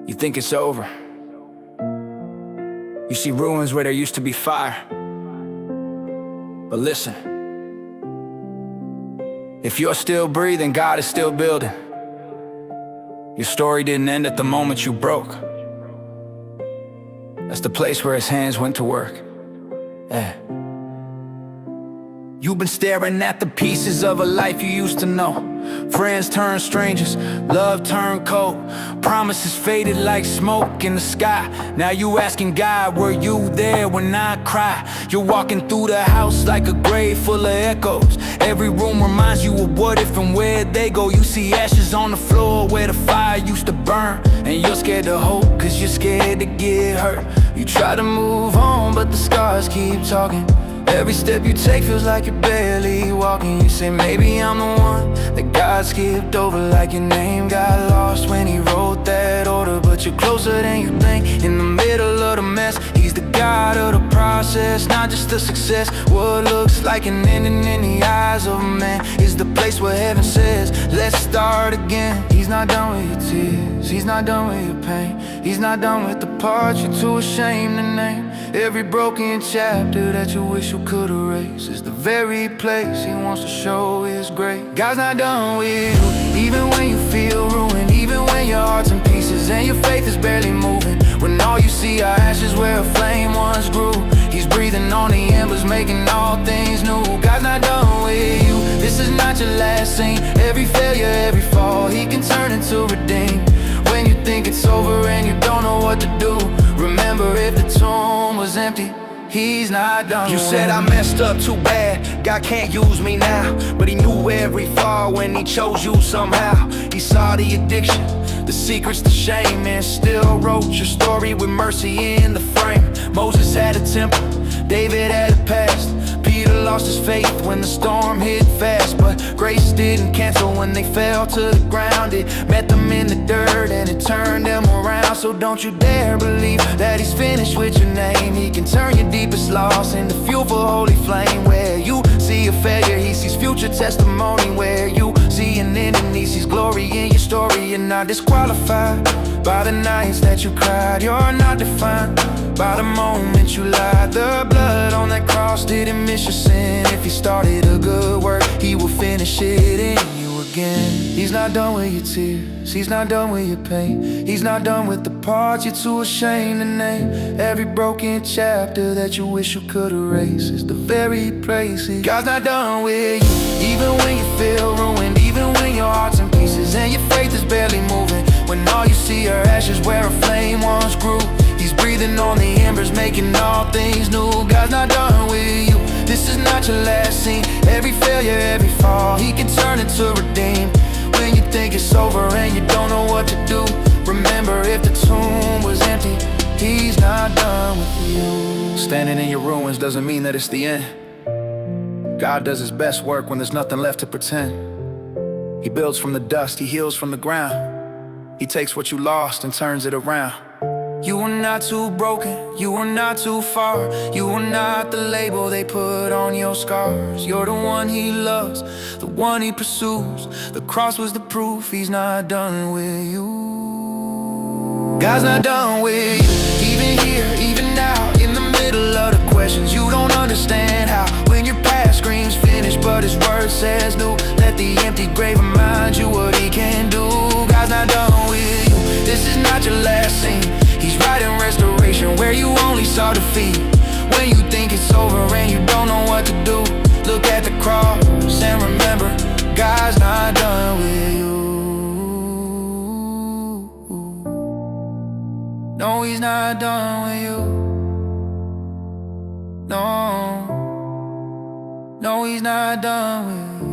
You think it's over. You see ruins where there used to be fire. But listen, if you're still breathing, God is still building. Your story didn't end at the moment you broke. That's the place where His hands went to work. Yeah. You've been staring at the pieces of a life you used to know. Friends turned strangers, love turned cold. Promises faded like smoke in the sky. Now you asking God, were you there when I cried? You're walking through the house like a grave full of echoes. Every room reminds you of what if and where they go. You see ashes on the floor where the fire used to burn, and you're scared to hope, cause you're scared to get hurt. You try to move on, but the scars keep talking. Every step you take feels like you're barely walking. You say maybe I'm the one that God skipped over, like your name got lost when He wrote that order. But you're closer than you think. In the middle of the mess, He's the God of the process, not just the success. What looks like an ending in the eyes of man is the place where heaven says, let's start again. He's not done with your tears, He's not done with your pain. He's not done with the parts you're too ashamed to name. Every broken chapter that you wish you could erase is the very place He wants to show His grace. God's not done with you, even when you feel ruined, even when your heart's in pieces and your faith is barely moving. When all you see are ashes where a flame once grew, He's breathing on the embers, making all things new. God's not done with you, this is not your last scene. Every failure, every fall, He can turn into redeem. When you think it's over and you don't know what to do, remember, if the tomb was empty, He's not done. You said I messed up too bad, God can't use me now. But He knew every fall when He chose you somehow. He saw the addiction, the secrets, the shame, and still wrote your story with mercy in the frame. Moses had a temper, David had a past. Peter lost his faith when the storm hit fast. But grace didn't cancel when they fell to the ground. It met them in the dirt and it turned them around. So don't you dare believe that He's finished with your name. He can turn your deepest loss into fuel for holy flame. Where you see a failure, He sees future testimony. Where you see an ending, He sees glory in your story. You're not disqualified by the nights that you cried. You're not defined by the moment you lied. The blood on that cross didn't miss your sin. If He started a good work, He will finish it in you again. He's not done with your tears, He's not done with your pain. He's not done with the parts you're too ashamed to name. Every broken chapter that you wish you could erase is the very place God's not done with you, even when you feel ruined, even when your heart's in pieces and your faith is barely moving. When all you see are ashes where a flame once grew, He's breathing on the embers, making all things new. God's not done with you, this is not your last scene. Every failure, every fall, He can turn it to redeem. When you think it's over and you don't know what to do, remember, if the tomb was empty, He's not done with you. Standing in your ruins doesn't mean that it's the end. God does His best work when there's nothing left to pretend. He builds from the dust, He heals from the ground. He takes what you lost and turns it around. You are not too broken, you are not too far. You are not the label they put on your scars. You're the one He loves, the one He pursues. The cross was the proof He's not done with you. God's not done with you, even here, even now. In the middle of the questions you don't understand how. When your past screams finish but His word says no, let the empty grave remind you what He can do. God's not done with you, this is not your last scene. He's writing restoration where you only saw defeat. When you think it's over and you don't know what to do, look at the cross and remember, God's not done with you. No, He's not done with you. No, no, He's not done with you.